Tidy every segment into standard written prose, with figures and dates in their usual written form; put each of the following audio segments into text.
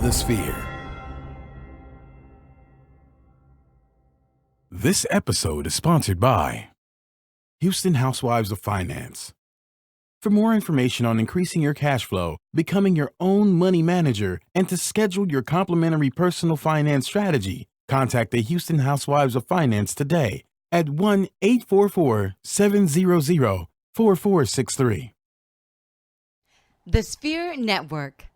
the Sphere. This episode is sponsored by Houston Housewives of Finance. For more information on increasing your cash flow, becoming your own money manager, and to schedule your complimentary personal finance strategy, contact the Houston Housewives of Finance today at 1-844-700-4463. The Sphere Network.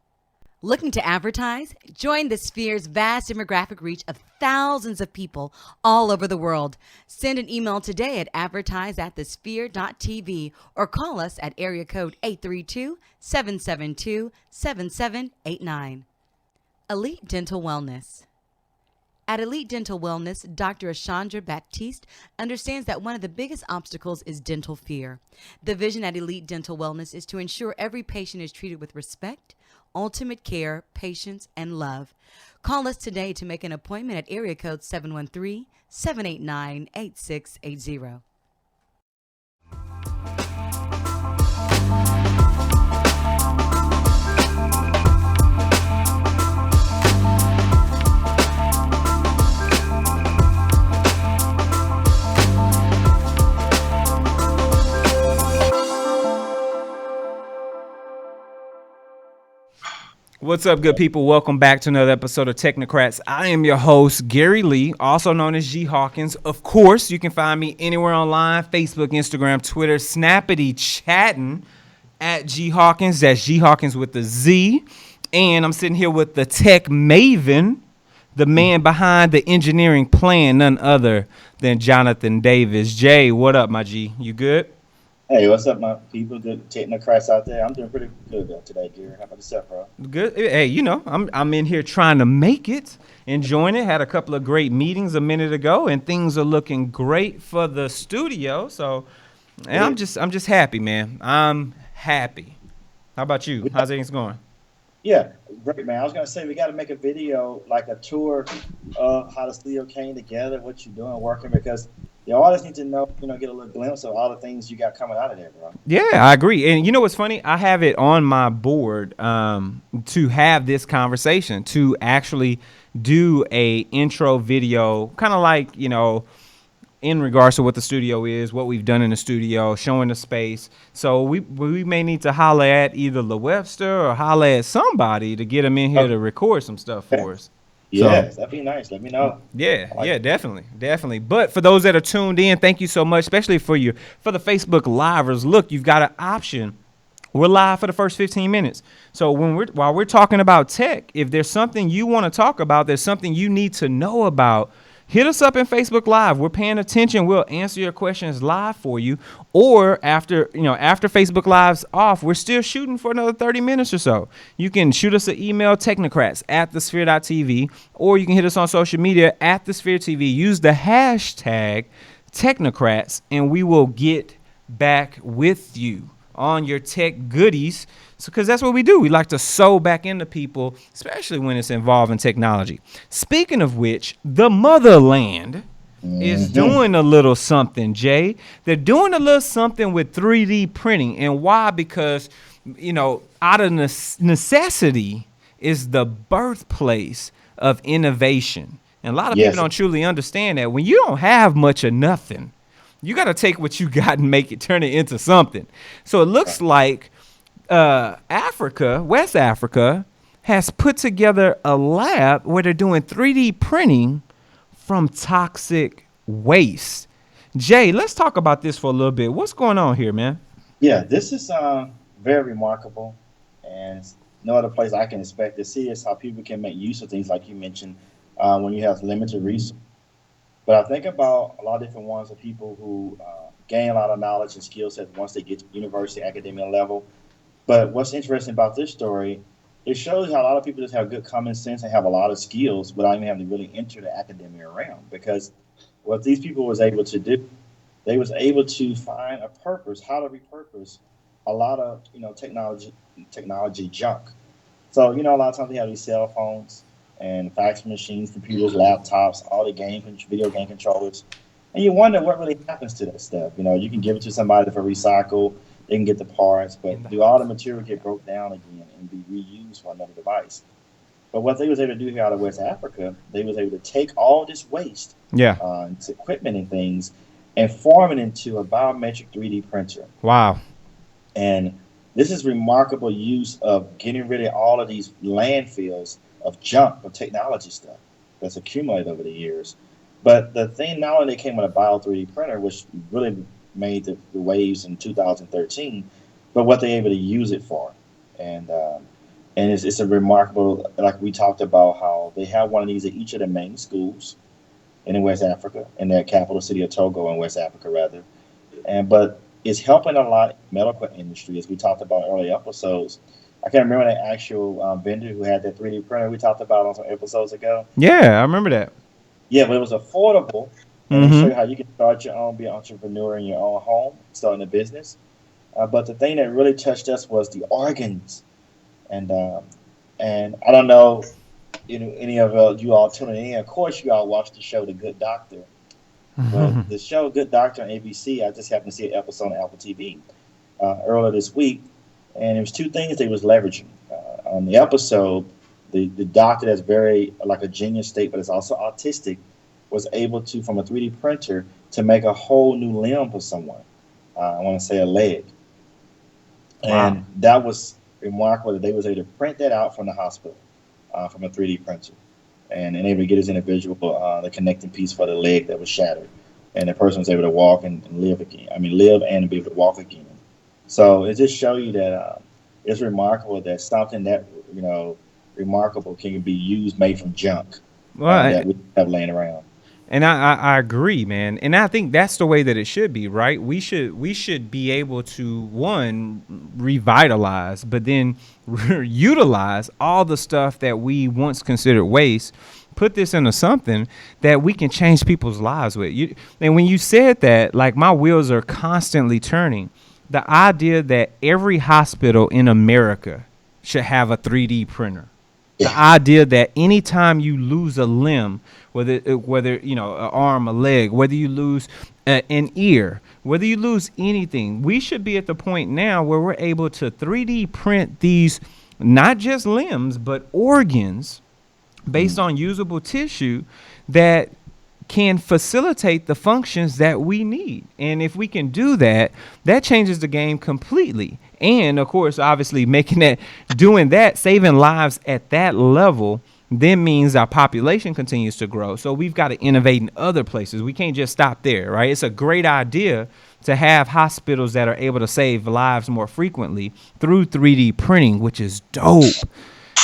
Looking to advertise? Join the Sphere's vast demographic reach of thousands of people all over the world. Send an email today at advertise@thesphere.tv or call us at area code 832-772-7789. Elite Dental Wellness. At Elite Dental Wellness, Dr. Ashandra Baptiste understands that one of the biggest obstacles is dental fear. The vision at Elite Dental Wellness is to ensure every patient is treated with respect, ultimate care, patience, and love. Call us today to make an appointment at area code 713-789-8680. What's up, good people? Welcome back to another episode of Technocrats. I am your host, Gary Lee, also known as G Hawkins. Of course, you can find me anywhere online, Facebook, Instagram, Twitter, Snappity chatting at G Hawkins. That's G Hawkins with the Z. And I'm sitting here with the tech maven, the man behind the engineering plan, none other than Jonathan Davis. Jay, what up, my G? You good? Hey, what's up, my people? Good Technocrats out there. I'm doing pretty good today, Gary. How about yourself, bro? Good. Hey, you know, I'm in here trying to make it, enjoying it. Had a couple of great meetings a minute ago, and things are looking great for the studio. So, and I'm just happy, man. I'm happy. How about you? How's things going? Yeah, great, man. I was gonna say we got to make a video, like a tour of how the studio came together, what you're doing, working, because the artists need to know, get a little glimpse of all the things you got coming out of there, bro. Yeah, I agree. And you know what's funny? I have it on my board to have this conversation, to actually do a intro video, kind of like, in regards to what the studio is, what we've done in the studio, showing the space. So we may need to holler at either Roadster or holler at somebody to get them in here to record some stuff for us. Yes, that'd be nice. Let me know. Yeah, definitely. But for those that are tuned in, thank you so much, especially for the Facebook Livers. Look, you've got an option. We're live for the first 15 minutes. So while we're talking about tech, if there's something you want to talk about, there's something you need to know about, hit us up in Facebook Live. We're paying attention. We'll answer your questions live for you. Or after Facebook Live's off, we're still shooting for another 30 minutes or so. You can shoot us an email, technocrats@thesphere.tv, or you can hit us on social media @thesphere.tv. Use the hashtag Technocrats, and we will get back with you on your tech goodies. Because that's what we do. We like to sew back into people, especially when it's involving technology. Speaking of which, the motherland is doing a little something, Jay. They're doing a little something with 3D printing. And why? Because, out of necessity is the birthplace of innovation. And a lot of people don't truly understand that. When you don't have much of nothing, you got to take what you got and turn it into something. So it looks like West Africa, has put together a lab where they're doing 3D printing from toxic waste. Jay, let's talk about this for a little bit. What's going on here, man? Yeah, this is very remarkable, and no other place I can expect to see is how people can make use of things like you mentioned when you have limited resources. But I think about a lot of different ones of people who gain a lot of knowledge and skill sets once they get to university, academia level. But what's interesting about this story, it shows how a lot of people just have good common sense and have a lot of skills without even having to really enter the academia realm. Because what these people was able to do, they was able to find a purpose, how to repurpose a lot of technology junk. So a lot of times they have these cell phones and fax machines, computers, laptops, all the video game controllers, and you wonder what really happens to that stuff. You can give it to somebody for recycle. They can get the parts, but do all the material get broke down again and be reused for another device? But what they was able to do here out of West Africa, they was able to take all this waste, Yeah. it's equipment and things, and form it into a biometric 3D printer. Wow. And this is remarkable use of getting rid of all of these landfills of junk of technology stuff that's accumulated over the years. But the thing, not only they came with a bio 3D printer, which really made the waves in 2013, but what they're able to use it for. And it's a remarkable, like we talked about, how they have one of these at each of the main schools in West Africa, in their capital city of Togo in West Africa, rather. But it's helping a lot in the medical industry, as we talked about in earlier episodes. I can't remember that actual vendor who had that 3D printer we talked about on some episodes ago. Yeah, I remember that. Yeah, but it was affordable, and they show you how you can start your own, be an entrepreneur in your own home, starting a business. But the thing that really touched us was the organs, and I don't know, any of you all tuning in. Of course, you all watched the show The Good Doctor. But the show Good Doctor on ABC, I just happened to see an episode on Apple TV earlier this week, and it was two things they was leveraging. On the episode, the doctor that's very like a genius state, but is also autistic, was able to, from a 3D printer, to make a whole new limb for someone. I want to say a leg. Wow. And that was remarkable that they was able to print that out from the hospital, from a 3D printer, and able to get his individual the connecting piece for the leg that was shattered, and the person was able to walk and live again. I mean, live and be able to walk again. So it just shows you that it's remarkable that something that remarkable can be used, made from junk that we have laying around. And I agree, man. And I think that's the way that it should be, right? We should be able to, one, revitalize, but then utilize all the stuff that we once considered waste, put this into something that we can change people's lives with. And when you said that, like, my wheels are constantly turning. The idea that every hospital in America should have a 3D printer. The idea that anytime you lose a limb, whether an arm, a leg, whether you lose an ear, whether you lose anything, we should be at the point now where we're able to 3D print these, not just limbs, but organs based on usable tissue that can facilitate the functions that we need. And if we can do that, that changes the game completely. And of course, obviously doing that, saving lives at that level, then means our population continues to grow. So we've got to innovate in other places. We can't just stop there, right? It's a great idea to have hospitals that are able to save lives more frequently through 3D printing, which is dope.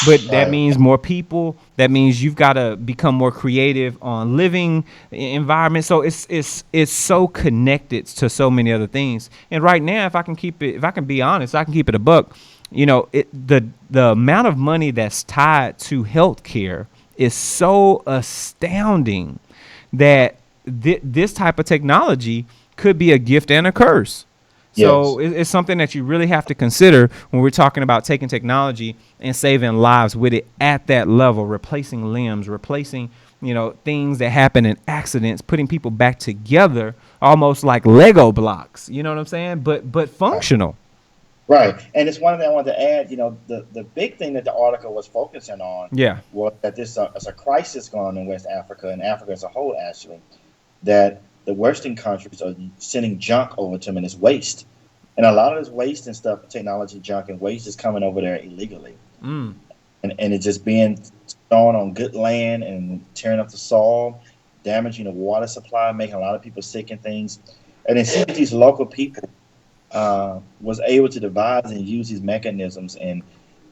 But that means more people. That means you've got to become more creative on living environment. So it's so connected to so many other things. And right now, if I can be honest, I can keep it a buck. The amount of money that's tied to healthcare is so astounding that this type of technology could be a gift and a curse. So it's something that you really have to consider when we're talking about taking technology and saving lives with it at that level, replacing limbs, replacing, things that happen in accidents, putting people back together almost like Lego blocks. You know what I'm saying? But functional. Right. And it's one thing I wanted to add, the big thing that the article was focusing on was that there's a crisis going on in West Africa and Africa as a whole, actually, that the Western countries are sending junk over to them, and it's waste. And a lot of this waste and stuff, technology junk and waste, is coming over there illegally. And it's just being thrown on good land and tearing up the soil, damaging the water supply, making a lot of people sick and things. And it seems these local people was able to devise and use these mechanisms and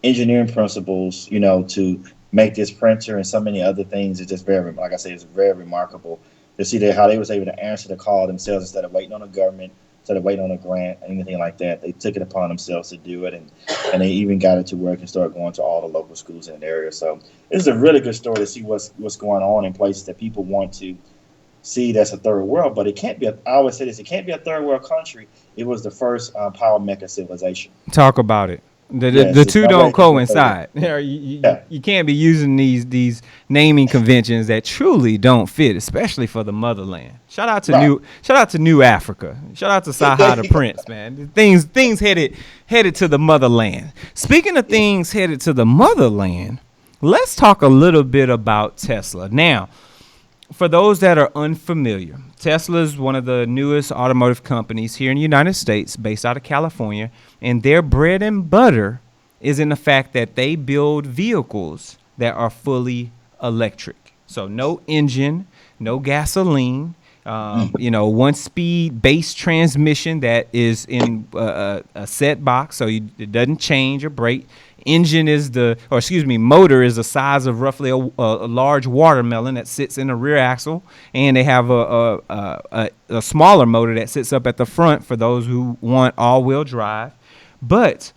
engineering principles, to make this printer and so many other things. It's just very, like I say, it's very remarkable to see how they was able to answer the call themselves instead of waiting on the government, instead of waiting on a grant, anything like that. They took it upon themselves to do it, and they even got it to work and started going to all the local schools in the area. So this is a really good story to see what's going on in places that people want to see that's a third world, but it can't be. I always say this: it can't be a third world country. It was the first power mecha civilization. Talk about it. The two don't coincide. You can't be using these naming conventions that truly don't fit, especially for the motherland. Shout out to New Africa. Shout out to Saha the Prince, man. Things headed to the motherland. Speaking of things headed to the motherland, let's talk a little bit about Tesla. Now, for those that are unfamiliar, Tesla is one of the newest automotive companies here in the United States, based out of California, and their bread and butter is in the fact that they build vehicles that are fully electric. So no engine, no gasoline, one speed base transmission that is in a set box, so it doesn't change or break. Motor is the size of roughly a large watermelon that sits in the rear axle, and they have a smaller motor that sits up at the front for those who want all-wheel drive. But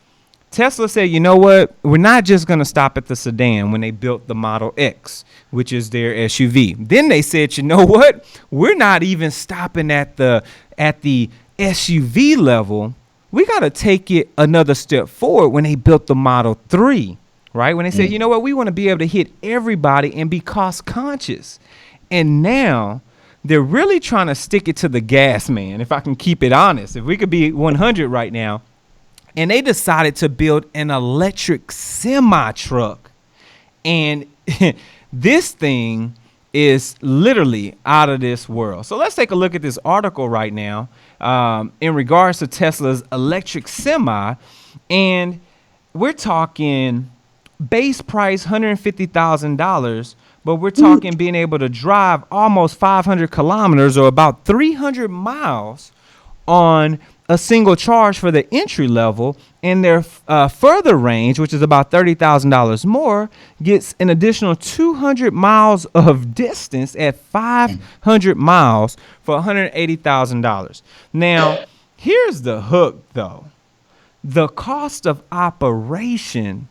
Tesla said, you know what? We're not just going to stop at the sedan when they built the Model X, which is their SUV. Then they said, you know what? We're not even stopping at the SUV level. We got to take it another step forward when they built the Model 3, right? When they said, you know what? We want to be able to hit everybody and be cost conscious. And now they're really trying to stick it to the gas man, if I can keep it honest. If we could be 100 right now. And they decided to build an electric semi-truck. And this thing is literally out of this world. So let's take a look at this article right now in regards to Tesla's electric semi. And we're talking base price $150,000, but we're talking being able to drive almost 500 kilometers or about 300 miles on a single charge for the entry level, and their further range, which is about $30,000 more, gets an additional 200 miles of distance at 500 miles for $180,000. Now, here's the hook, though. The cost of operation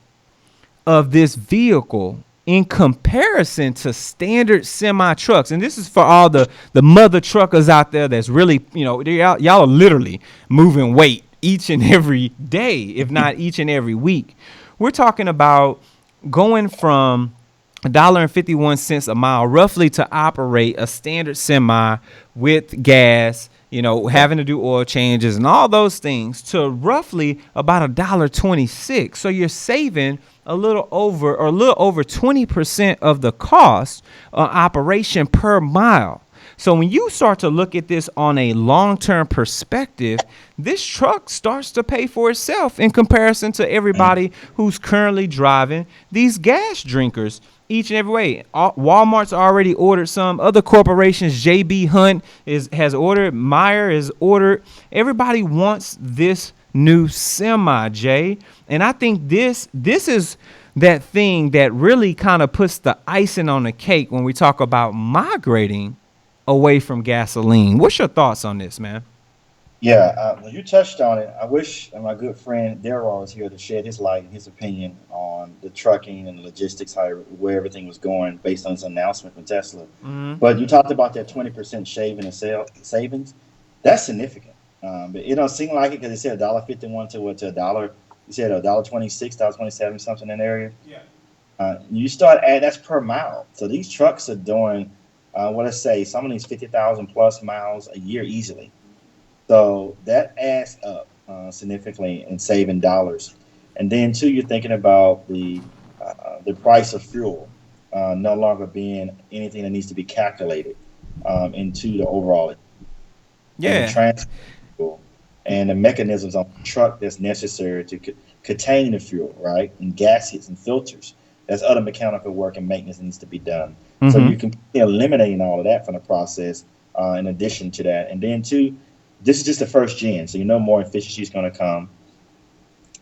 of this vehicle in comparison to standard semi trucks, and this is for all the mother truckers out there that's really, y'all are literally moving weight each and every day, if not each and every week. We're talking about going from $1.51 a mile roughly to operate a standard semi with gas, having to do oil changes and all those things, to roughly about $1.26. So you're saving a little over 20% of the cost of operation per mile. So when you start to look at this on a long-term perspective, this truck starts to pay for itself in comparison to everybody who's currently driving these gas drinkers each and every way. Walmart's already ordered some. Other corporations, JB Hunt has ordered. Meyer has ordered. Everybody wants this new semi, Jay. And I think this is that thing that really kind of puts the icing on the cake when we talk about migrating away from gasoline. What's your thoughts on this, man? Yeah, well, you touched on it. I wish my good friend Daryl was here to shed his light and his opinion on the trucking and the logistics, where everything was going based on this announcement from Tesla. Mm-hmm. But you talked about that 20% savings. That's significant. But it don't seem like it because it said $1.51 to a dollar. You said $1.26, $1.27, something in that area. Yeah. You start adding, that's per mile. So these trucks are doing, some of these 50,000 plus miles a year easily. So that adds up significantly in saving dollars. And then too, you're thinking about the price of fuel no longer being anything that needs to be calculated into the overall. Yeah. And the mechanisms on the truck that's necessary to contain the fuel, right? And gaskets and filters. There's other mechanical work and maintenance that needs to be done. Mm-hmm. So you can eliminating all of that from the process in addition to that. And then too, this is just the first gen, so more efficiency is going to come.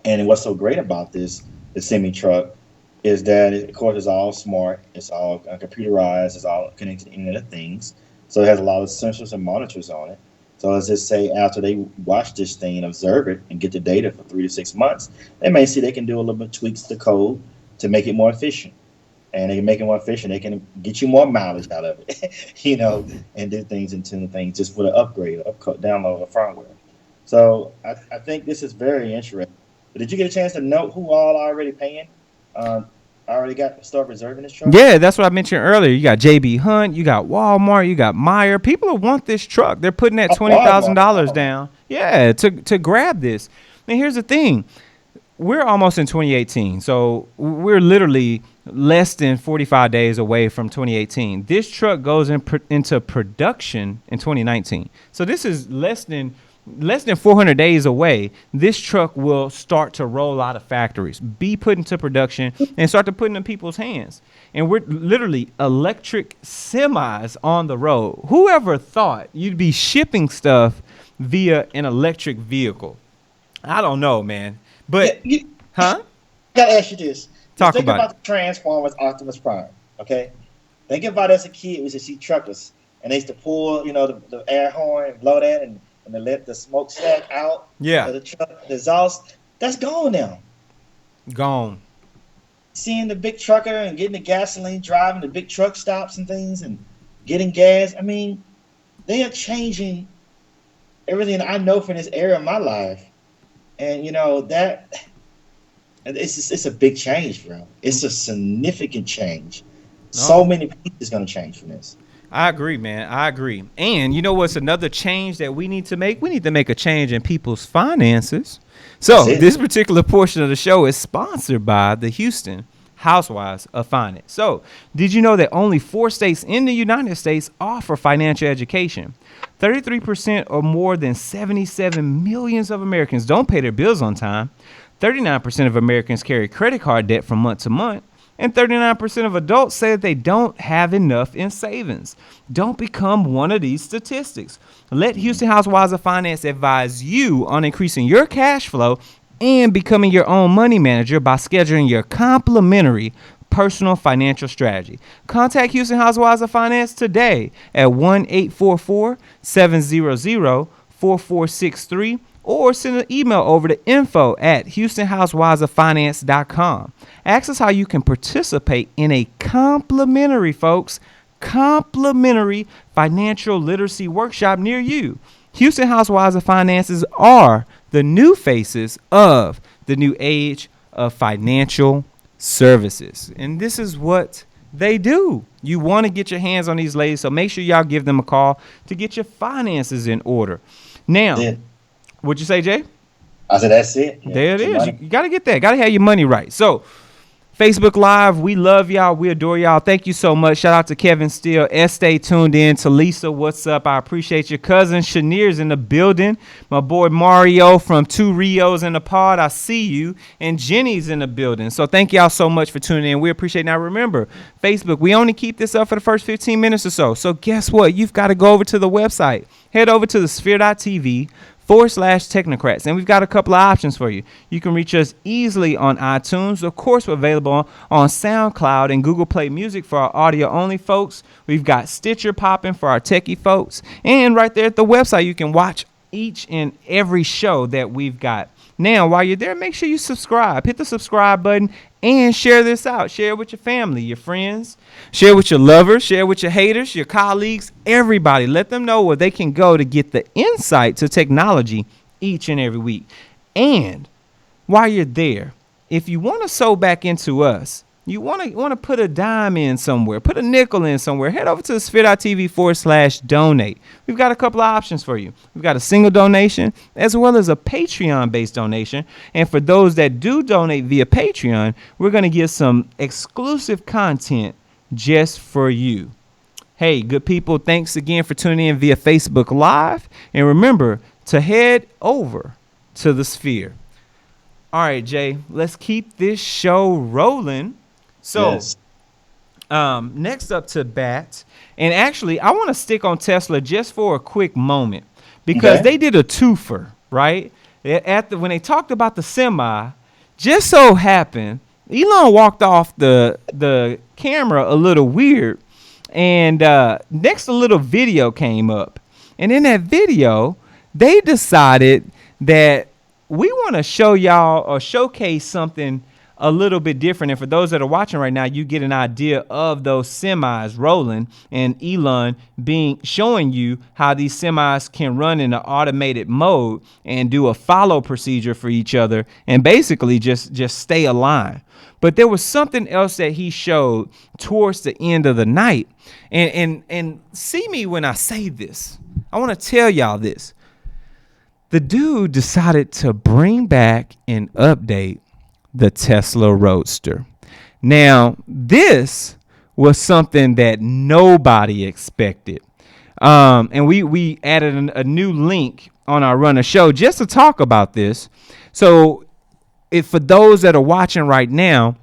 And what's so great about the semi-truck, is that, of course, it's all smart. It's all computerized. It's all connected to the Internet of Things. So it has a lot of sensors and monitors on it. So let's just say after they watch this thing and observe it and get the data for 3 to 6 months, they may see they can do a little bit of tweaks to the code to make it more efficient. And they can make it more efficient. They can get you more mileage out of it, and do things and tune things just with an upgrade, download of firmware. So I think this is very interesting. But did you get a chance to note who all are already paying? Already start reserving this truck? Yeah, that's what I mentioned earlier. You got JB Hunt, you got Walmart, you got Meyer. People want this truck. They're putting that $20,000 down. Yeah, to grab this. And here's the thing. we're almost in 2018. So we're literally less than 45 days away from 2018. This truck goes into production in 2019. So this is less than 400 days away. This truck will start to roll out of factories, be put into production, and start to put in people's hands. And we're literally electric semis on the road. Whoever thought you'd be shipping stuff via an electric vehicle? I don't know, man. But, huh? I gotta ask you this. Talk Think about about the Transformers Optimus Prime, okay? Think about as a kid, we used to see truckers, and they used to pull, the air horn and blow that, and they let the smokestack out. Yeah. The truck, the exhaust. That's gone now. Gone. Seeing the big trucker and getting the gasoline, driving the big truck stops and things, and getting gas. I mean, they are changing everything I know from this area of my life, and that it's a big change, bro. It's a significant change. So many people is going to change from this. I agree, man. I agree. And you know what's another change that we need to make? We need to make a change in people's finances. So this particular portion of the show is sponsored by the Houston Housewives of Finance. So did you know that only 4 states in the United States offer financial education? 33% or more than 77 millions of Americans don't pay their bills on time. 39% of Americans carry credit card debt from month to month. And 39% of adults say that they don't have enough in savings. Don't become one of these statistics. Let Houston Housewives of Finance advise you on increasing your cash flow and becoming your own money manager by scheduling your complimentary personal financial strategy. Contact Houston Housewives of Finance today at 1-844-700-4463 or send an email over to info@houstonhousewivesoffinance.com. Ask us how you can participate in a complimentary financial literacy workshop near you. Houston Housewives of Finances are the new faces of the new age of financial services. And this is what they do. You want to get your hands on these ladies, so make sure y'all give them a call to get your finances in order. Now, what'd you say, Jay? I said, that's it. Yeah, there it is. You got to get that. Got to have your money right. So, Facebook Live, we love y'all. We adore y'all. Thank you so much. Shout out to Kevin Steele. Estee tuned in. Talisa, what's up? I appreciate your cousin. Shanir's in the building. My boy Mario from 2 Rios in the pod. I see you. And Jenny's in the building. So thank y'all so much for tuning in. We appreciate it. Now remember, Facebook, we only keep this up for the first 15 minutes or so. So guess what? You've got to go over to the website. Head over to the sphere.tv/Technocrats. And we've got a couple of options for you. You can reach us easily on iTunes. Of course, we're available on SoundCloud and Google Play Music for our audio only folks. We've got Stitcher popping for our techie folks. And right there at the website, you can watch each and every show that we've got. Now, while you're there, make sure you subscribe. Hit the subscribe button and share this out. Share it with your family, your friends. Share it with your lovers. Share it with your haters, your colleagues, everybody. Let them know where they can go to get the insight to technology each and every week. And while you're there, if you want to sew back into us, you want to put a dime in somewhere, put a nickel in somewhere, head over to sphere.tv/donate. We've got a couple of options for you. We've got a single donation as well as a Patreon-based donation. And for those that do donate via Patreon, we're going to get some exclusive content just for you. Hey, good people, thanks again for tuning in via Facebook Live. And remember to head over to the Sphere. All right, Jay, let's keep this show rolling. So, Yes. Next up to bat, and actually, I want to stick on Tesla just for a quick moment because they did a twofer, right? When they talked about the semi, just so happened Elon walked off the camera a little weird, and next a little video came up, and in that video, they decided that we want to show y'all or showcase something a little bit different. And for those that are watching right now, you get an idea of those semis rolling and Elon showing you how these semis can run in an automated mode and do a follow procedure for each other and basically just stay aligned. But there was something else that he showed towards the end of the night. And see me when I say this. I want to tell y'all this. The dude decided to bring back and update the Tesla Roadster. Now, this was something that nobody expected. And we added a new link on our Run a Show just to talk about this. So if for those that are watching right now,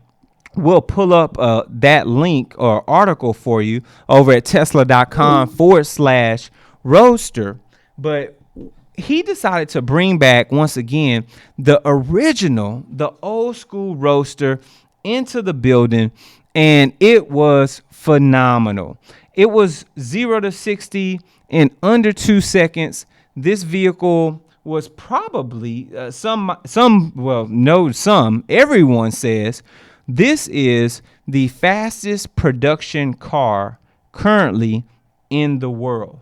we'll pull up that link or article for you over at tesla.com/roadster. But he decided to bring back once again the original, the old school Roadster into the building, and it was phenomenal. It was 0 to 60 in under 2 seconds. This vehicle was probably everyone says this is the fastest production car currently in the world.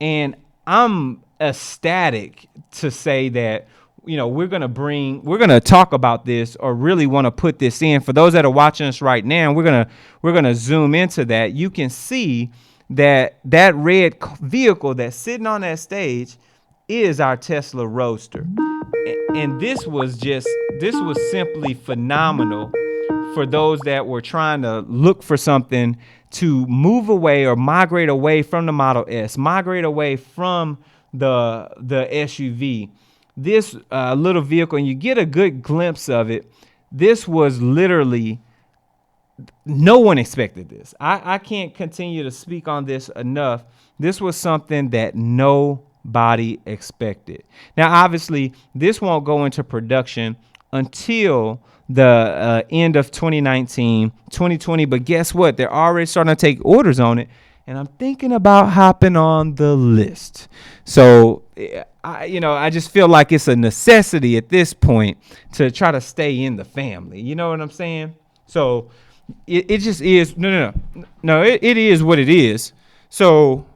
And I'm ecstatic to say that, we're going to talk about this, or really want to put this in. For those that are watching us right now, we're going to zoom into that. You can see that red vehicle that's sitting on that stage is our Tesla Roadster. And this was simply phenomenal for those that were trying to look for something to move away or migrate away from the Model S, migrate away from the SUV. This little vehicle, and you get a good glimpse of it. This was literally, no one expected this. I can't continue to speak on this enough. This was something that nobody expected. Now, obviously, this won't go into production until the end of 2019, 2020. But guess what? They're already starting to take orders on it. And I'm thinking about hopping on the list. So, I just feel like it's a necessity at this point to try to stay in the family. You know what I'm saying? So it just is. No. It is what it is. So,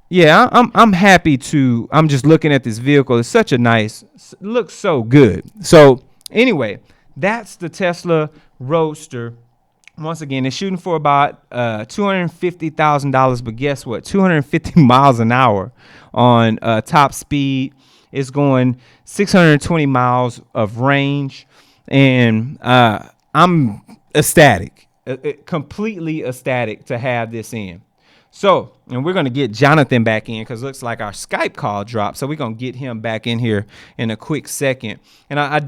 yeah, I'm happy to. I'm just looking at this vehicle. It's such a nice, looks so good. So anyway, that's the Tesla Roadster. Once again, it's shooting for about $250,000, but guess what? 250 miles an hour on top speed. It's going 620 miles of range, and I'm ecstatic, completely ecstatic to have this in. So, and we're going to get Jonathan back in because it looks like our Skype call dropped. So we're going to get him back in here in a quick second. And I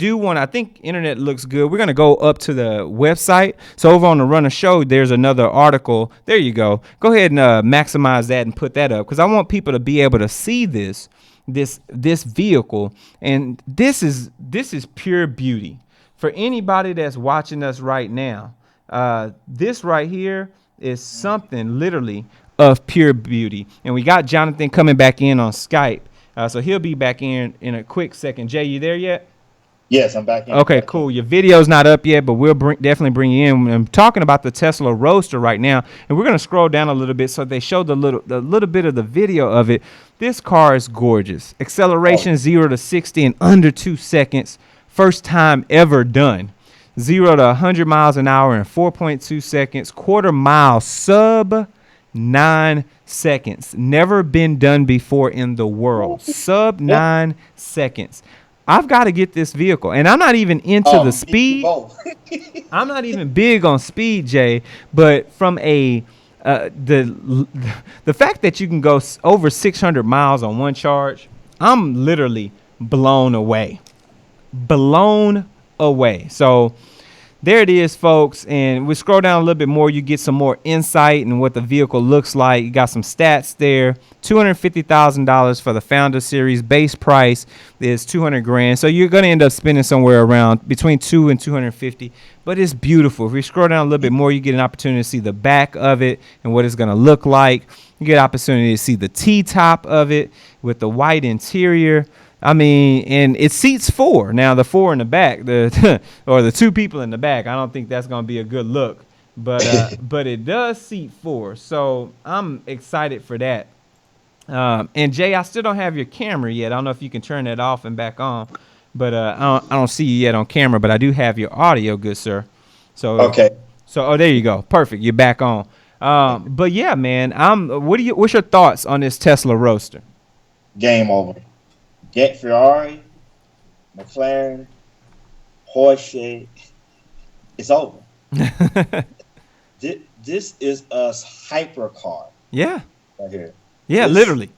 think internet looks good. We're going to go up to the website. So over on the Run a Show, there's another article. There you go. Go ahead and maximize that and put that up, because I want people to be able to see this vehicle. And this is pure beauty. For anybody that's watching us right now, this right here is something literally of pure beauty. And we got Jonathan coming back in on Skype. So he'll be back in a quick second. Jay, you there yet? Yes, I'm back in. Okay, cool. Your video's not up yet, but we'll definitely bring you in. I'm talking about the Tesla Roadster right now, and we're going to scroll down a little bit so they show the little bit of the video of it. This car is gorgeous. Acceleration 0 to 60 in under 2 seconds. First time ever done. 0 to 100 miles an hour in 4.2 seconds. Quarter mile sub 9 seconds. Never been done before in the world. Sub 9 seconds. I've got to get this vehicle, and I'm not even into the speed. I'm not even big on speed, Jay. But from the fact that you can go over 600 miles on one charge, I'm literally blown away. Blown away. So there it is, folks. And we scroll down a little bit more. You get some more insight in what the vehicle looks like. You got some stats there. $250,000 for the Founder Series. Base price is $200,000. So you're going to end up spending somewhere around between $200,000 and $250,000. But it's beautiful. If we scroll down a little bit more, you get an opportunity to see the back of it and what it's going to look like. You get an opportunity to see the T-top of it with the white interior. I mean, and it seats 4. Now, the 4 in the back, or the 2 people in the back, I don't think that's going to be a good look. But it does seat 4. So I'm excited for that. And, Jay, I still don't have your camera yet. I don't know if you can turn that off and back on. But I don't see you yet on camera. But I do have your audio, good sir. So okay. So, there you go. Perfect. You're back on. But, yeah, man, what's your thoughts on this Tesla Roadster? Game over. Get Ferrari, McLaren, horseshit. It's over. This is a hypercar Yeah. right here. Yeah, This, literally.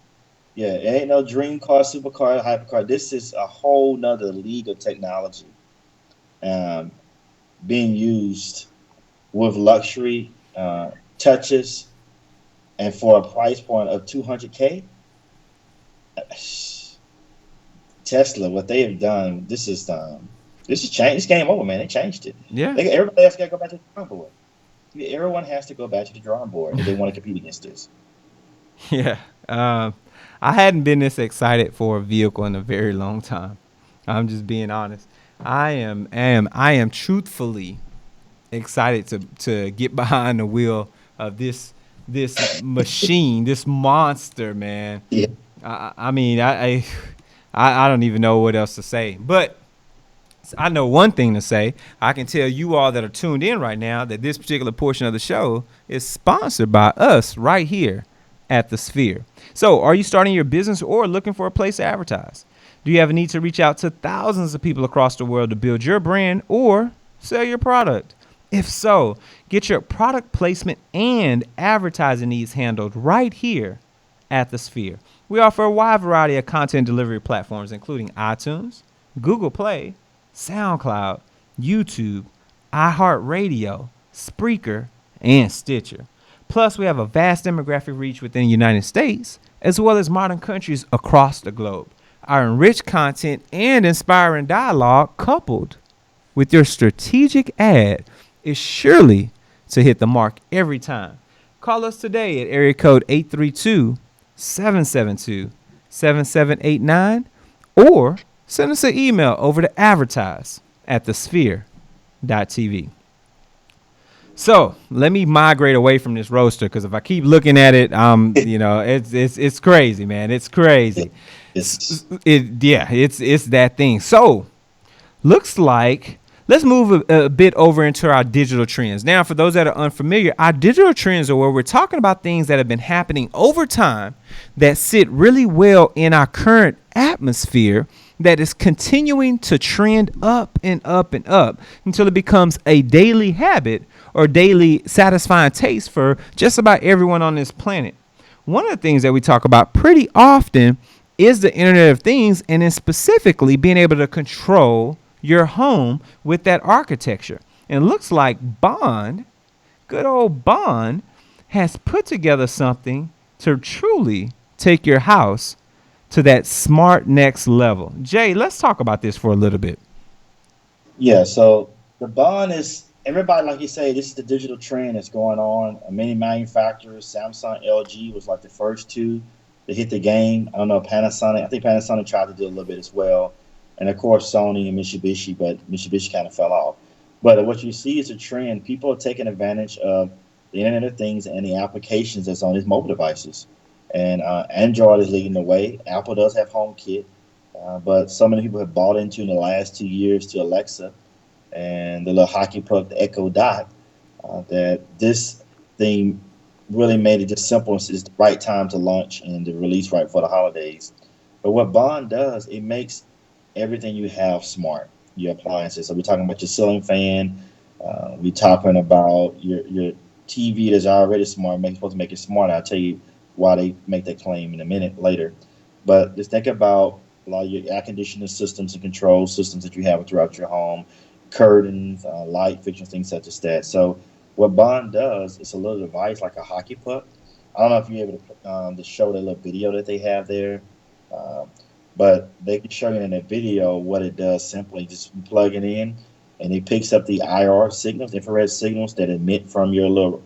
yeah, it ain't no dream car, supercar, hypercar. This is a whole nother league of technology um, being used with luxury touches and for a price point of 200K. Tesla, what they have done, this is change. This game over, man. They changed it. Yeah. Everybody else got to go back to the drawing board. Everyone has to go back to the drawing board if they want to compete against this. Yeah. Um, I hadn't been this excited for a vehicle in a very long time. I'm just being honest. I am truthfully excited to get behind the wheel of this machine, this monster, man. Yeah, I mean, I don't even know what else to say. But I know one thing to say. I can tell you all that are tuned in right now that this particular portion of the show is sponsored by us right here at the Sphere. So, are you starting your business or looking for a place to advertise? Do you have a need to reach out to thousands of people across the world to build your brand or sell your product? If so, get your product placement and advertising needs handled right here at the Sphere. We offer a wide variety of content delivery platforms, including iTunes, Google Play, SoundCloud, YouTube, iHeartRadio, Spreaker, and Stitcher. Plus, we have a vast demographic reach within the United States, as well as modern countries across the globe. Our enriched content and inspiring dialogue, coupled with your strategic ad, is surely to hit the mark every time. Call us today at area code 832-772-7789 or send us an email over to advertise@thesphere.tv. So let me migrate away from this Roadster because if I keep looking at it, it's crazy, man. It's crazy. it's It's that thing. So looks like let's move a bit over into our digital trends. Now, for those that are unfamiliar, our digital trends are where we're talking about things that have been happening over time that sit really well in our current atmosphere that is continuing to trend up and up and up until it becomes a daily habit or daily satisfying taste for just about everyone on this planet. One of the things that we talk about pretty often is the Internet of Things, and then specifically being able to control your home with that architecture. And it looks like Bond, good old Bond, has put together something to truly take your house to that smart next level. Jay, let's talk about this for a little bit. yeah. So the bond is everybody, like you say, this is the digital trend that's going on. Many manufacturers, Samsung, LG was like the first two to hit the game. I don't know Panasonic. I think Panasonic tried to do a little bit as well, and of course Sony and Mitsubishi, but Mitsubishi kind of fell off. But what you see is a trend. People are taking advantage of the Internet of Things and the applications that's on these mobile devices. And Android is leading the way. Apple does have HomeKit, but so many people have bought into in the last 2 years to Alexa and the little hockey puck, the Echo Dot, that this thing really made it just simple. It's the right time to launch and to release right for the holidays. But what Bond does, it makes everything you have smart, your appliances. So we're talking about your ceiling fan. We're talking about your TV that's already smart, supposed to make it smart. I'll tell you why they make that claim in a minute later. But just think about a lot of your air conditioning systems and control systems that you have throughout your home, curtains, light fixtures, things such as that. So what Bond does is a little device like a hockey puck. I don't know if you're able to show that little video that they have there, uh, but they can show you in that video what it does. Simply just plug it in, and it picks up the IR signals, infrared signals that emit from your little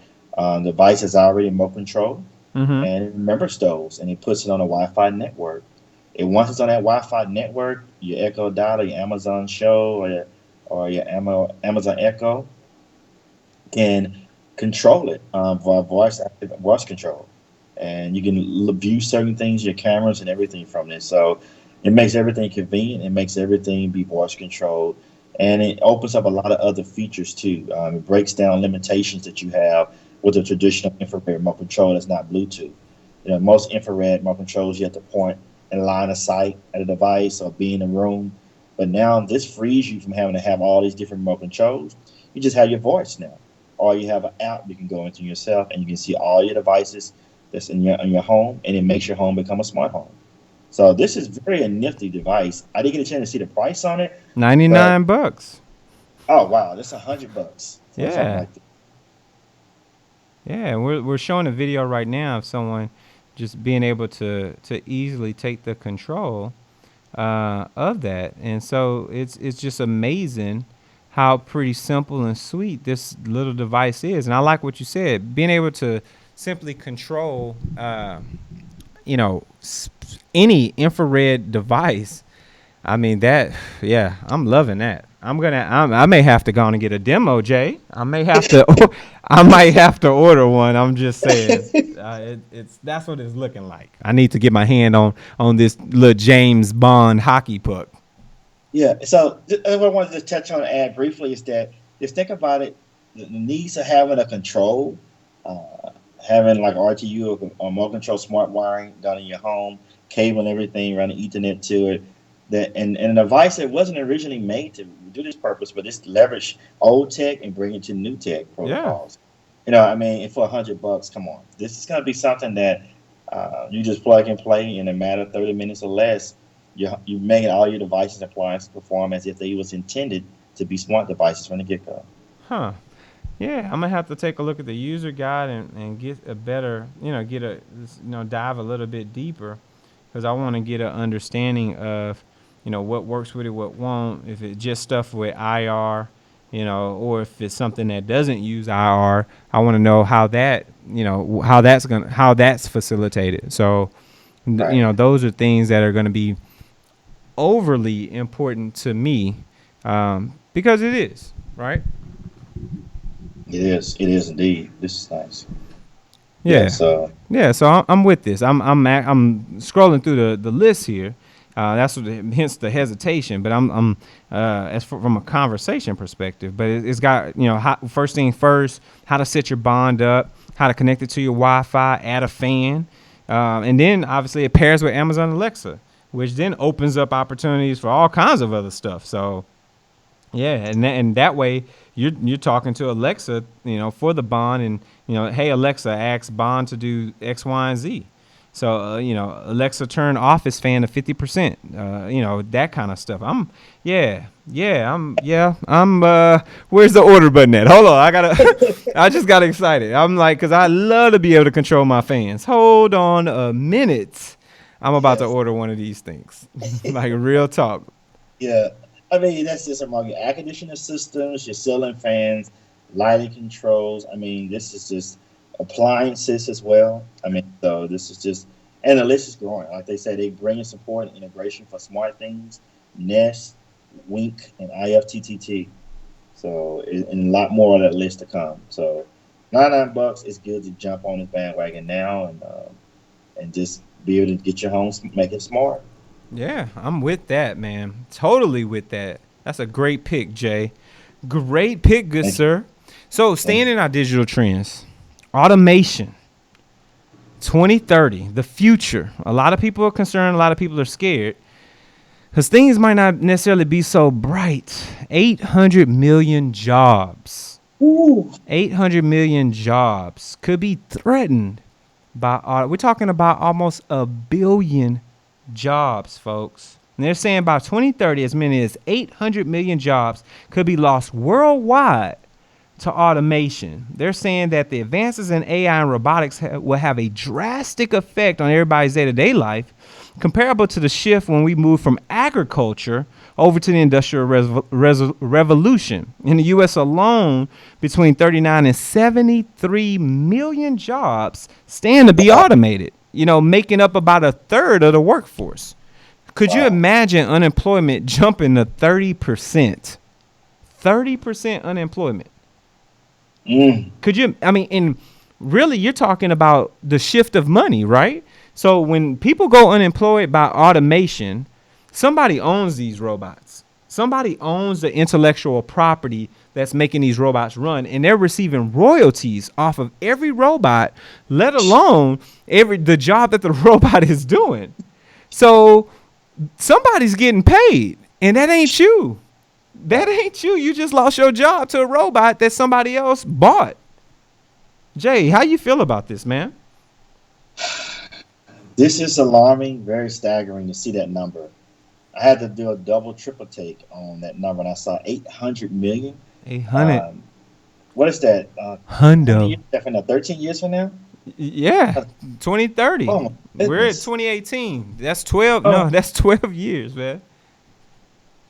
device that's already remote control, Mm-hmm. and it remembers those, and it puts it on a Wi-Fi network. And once it's on that Wi-Fi network, your Echo Dot or your Amazon Show or your Amazon Echo can control it via voice control, and you can view certain things, your cameras and everything from this. So it makes everything convenient. It makes everything be voice controlled, and it opens up a lot of other features too. It breaks down limitations that you have with a traditional infrared remote control that's not Bluetooth. Most infrared remote controls you have to point and line of sight at a device or be in a room. But now this frees you from having to have all these different remote controls. You just have your voice now, or you have an app you can go into yourself, and you can see all your devices that's in your home, and it makes your home become a smart home. So this is very a nifty device. I didn't get a chance to see the price on it, but $99. oh wow, that's $100 for something Yeah. like that. Yeah, we're showing a video right now of someone just being able to easily take the control of that, and so it's just amazing how pretty simple and sweet this little device is. And I like what you said, being able to simply control, you know, any infrared device. I mean that, yeah, I'm loving that. I may have to go on and get a demo, Jay. I may have to, I might have to order one. I'm just saying, it's that's what it's looking like. I need to get my hand on this little James Bond hockey puck. Yeah. So what I wanted to touch on and add briefly is that just think about it: the needs of having a control, uh, having like RTU or remote control smart wiring done in your home, cable and everything, running Ethernet to it. That and a device that wasn't originally made to do this purpose, but it's leverage old tech and bring it to new tech Yeah. protocols. You know, I mean, and for $100, come on, this is going to be something that you just plug and play in a matter of 30 minutes or less. You make all your devices and appliances perform as if they was intended to be smart devices from the get go. Huh. Yeah, I'm gonna have to take a look at the user guide and get a better, dive a little bit deeper, because I want to get an understanding of, what works with it, what won't, if it's just stuff with IR, or if it's something that doesn't use IR. I want to know how that, how that's facilitated. So, Right. those are things that are going to be overly important to me, because it is, right? It is. It is indeed. This is nice. Yeah. Yeah. So Yeah, so I'm with this. I'm scrolling through the list here. That's what hence the hesitation. But I'm from a conversation perspective. But it's got first thing first, how to set your bond up, how to connect it to your Wi-Fi, add a fan, and then obviously it pairs with Amazon Alexa, which then opens up opportunities for all kinds of other stuff. So yeah, and that way you're talking to Alexa, for the bond, and hey Alexa, ask Bond to do X, Y, and Z. So Alexa, turn Office fan to 50%. That kind of stuff. I'm. Where's the order button at? Hold on, I just got excited. I'm like, cause I love to be able to control my fans. Hold on a minute. I'm about to yes. order one of these things. Like real talk. Yeah. I mean, that's just among your air conditioner systems, your ceiling fans, lighting controls. I mean, this is just appliances as well. I mean, so this is just, and the list is growing. Like they say, they bring in support and integration for smart things, Nest, Wink, and IFTTT. So, and a lot more on that list to come. So, $99 is good to jump on this bandwagon now and just be able to get your home, make it smart. Yeah, I'm with that, man. Totally with that. That's a great pick, Jay. Great pick, good Thank you. sir. So, Thank staying you. in our digital trends, automation, 2030, the future. A lot of people are concerned, a lot of people are scared because things might not necessarily be so bright. 800 million jobs. Ooh. 800 million jobs could be threatened by we're talking about almost a billion jobs, folks. And they're saying by 2030, as many as 800 million jobs could be lost worldwide to automation. They're saying that the advances in AI and robotics will have a drastic effect on everybody's day-to-day life, comparable to the shift when we moved from agriculture over to the industrial revolution. In the U.S. alone, between 39 and 73 million jobs stand to be automated, making up about a third of the workforce. Could you Wow. imagine unemployment jumping to 30%? 30% unemployment. Mm. Could you, I mean, and really you're talking about the shift of money, right? So when people go unemployed by automation, somebody owns these robots. Somebody owns the intellectual property that's making these robots run, and they're receiving royalties off of every robot, let alone the job that the robot is doing. So somebody's getting paid. And that ain't you. That ain't you. You just lost your job to a robot that somebody else bought. Jay, how you feel about this, man? This is alarming, very staggering to see that number. I had to do a double, triple take on that number, and I saw 800 million. 800 Um, what is that? How many hundo. years is that from now? 13 years from now? Yeah, 2030. Oh my We're at goodness. 2018. That's 12. Oh, No, that's 12 years, man.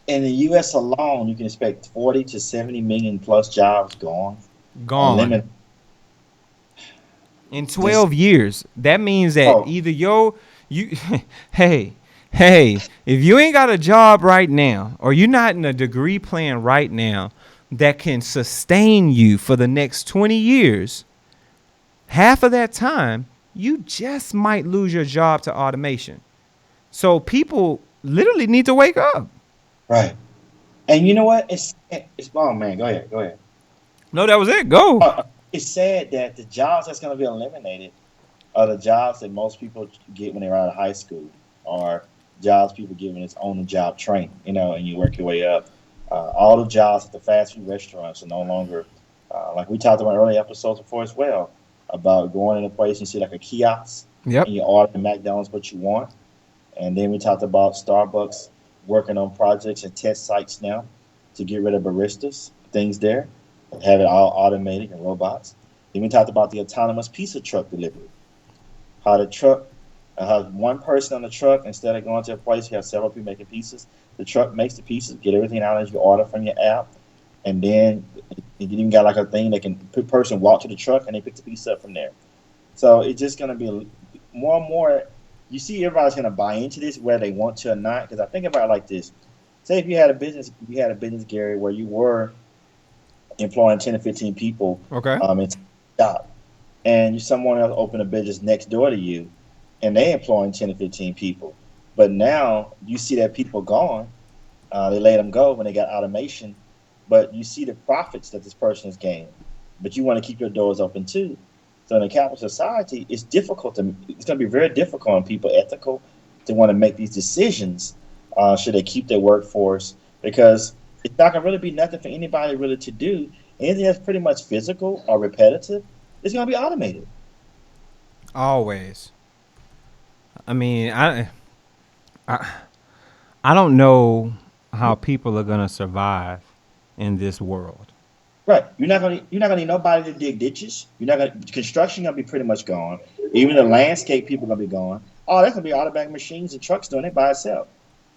in the U.S. alone, you can expect 40 to 70 million plus jobs gone, Gone. eliminated. In This, 12 years. That means that oh, either you hey, if you ain't got a job right now or you're not in a degree plan right now that can sustain you for the next 20 years, half of that time you just might lose your job to automation. So people literally need to wake up. right. And you know what? It's oh man, go ahead, go ahead. No, that was it. Go. It's sad that the jobs that's going to be eliminated are the jobs that most people get when they're out of high school, or jobs people get when it's on the job training, and you work your way up. All the jobs at the fast food restaurants are no longer, like we talked about in earlier episodes before as well, about going in a place and see like a kiosk Yep. and you order at McDonald's what you want. And then we talked about Starbucks working on projects and test sites now to get rid of baristas, things there, have it all automated and robots. Then we talked about the autonomous pizza truck delivery. How the truck have one person on the truck instead of going to a place you have several people making pizzas. The truck makes the pizzas, get everything out as you order from your app, and then you even got like a thing that can person walk to the truck and they pick the pizza up from there. So it's just going to be more and more. You see, everybody's going to buy into this whether they want to or not. Because I think about it like this: say if you had a business, Gary, where you were employing 10 to 15 people, Okay. in shop, and someone else opened a business next door to you, and they employing 10 to 15 people. But now you see that people gone, they let them go when they got automation, but you see the profits that this person is gaining. But you want to keep your doors open too. So in a capitalist society, it's going to be very difficult on people ethical to want to make these decisions. Should they keep their workforce? Because it's not going to really be nothing for anybody really to do. Anything that's pretty much physical or repetitive is going to be automated. Always. I mean, I I don't know how people are gonna survive in this world. Right. You're not gonna need nobody to dig ditches. You're not gonna construction gonna be pretty much gone. Even the landscape people gonna be gone. Oh, that's gonna be automatic machines and trucks doing it by itself.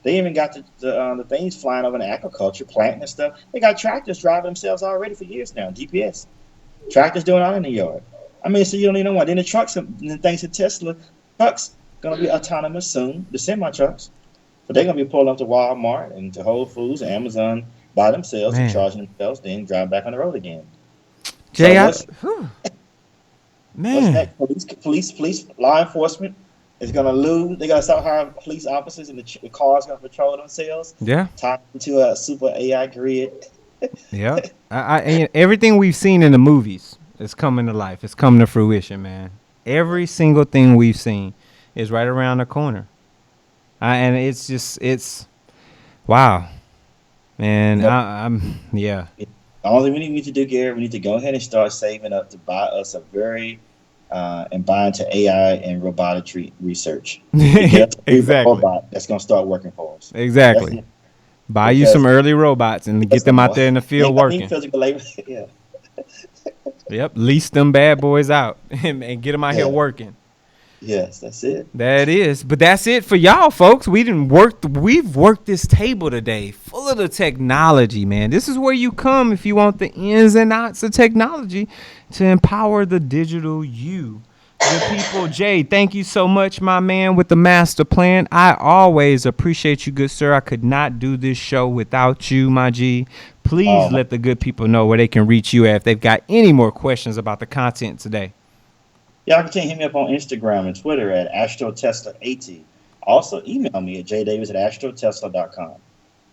They even got the things flying over in agriculture, planting and stuff. They got tractors driving themselves already for years now. GPS tractors doing all in the yard. I mean, so you don't need no one. Then the trucks, thanks to Tesla, trucks gonna be autonomous soon. The semi trucks, but they're gonna be pulling up to Walmart and to Whole Foods and Amazon by themselves and Man, charging themselves, then drive back on the road again. So Jay, what's man, next? Police, law enforcement is gonna lose. They're gonna start hiring police officers, and the cars gonna patrol themselves, yeah, tied into a super AI grid. yeah. And everything we've seen in the movies is coming to life. It's coming to fruition, man. Every single thing we've seen is right around the corner. And it's wow, man. No, Yeah. the only thing we need to do, Gary, we need to go ahead and start saving up to buy us and buy into AI and robotic research to get us a Exactly. robot that's gonna start working for us. That's Exactly. Buy you because some early robots and get that's them number out one. there in the You field ain't gonna need working. physical labor. Yeah, Yep. Lease them bad boys out and get them out here yeah, working. yes, that's it. That is, but that's it for y'all, folks. We've worked this table today, full of the technology, man. This is where you come if you want the ins and outs of technology to empower the digital you. Good people, Jay, thank you so much, my man, with the master plan. I always appreciate you, good sir. I could not do this show without you, my G. Please Um, let the good people know where they can reach you at if they've got any more questions about the content today. Y'all can hit me up on Instagram and Twitter at AstroTesla80. Also, email me at jdavis@astrotesla.com.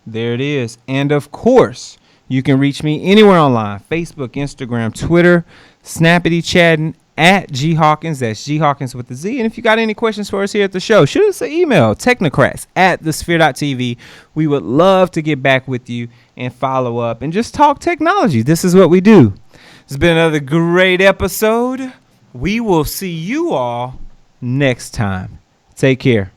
There it is. And of course, you can reach me anywhere online: Facebook, Instagram, Twitter, Snappity chatting, at G Hawkins. That's G Hawkins with the Z. And if you got any questions for us here at the show, shoot us an email, Technocrats at thesphere.tv. We would love to get back with you and follow up and just talk technology. This is what we do. It's been another great episode. We will see you all next time. Take care.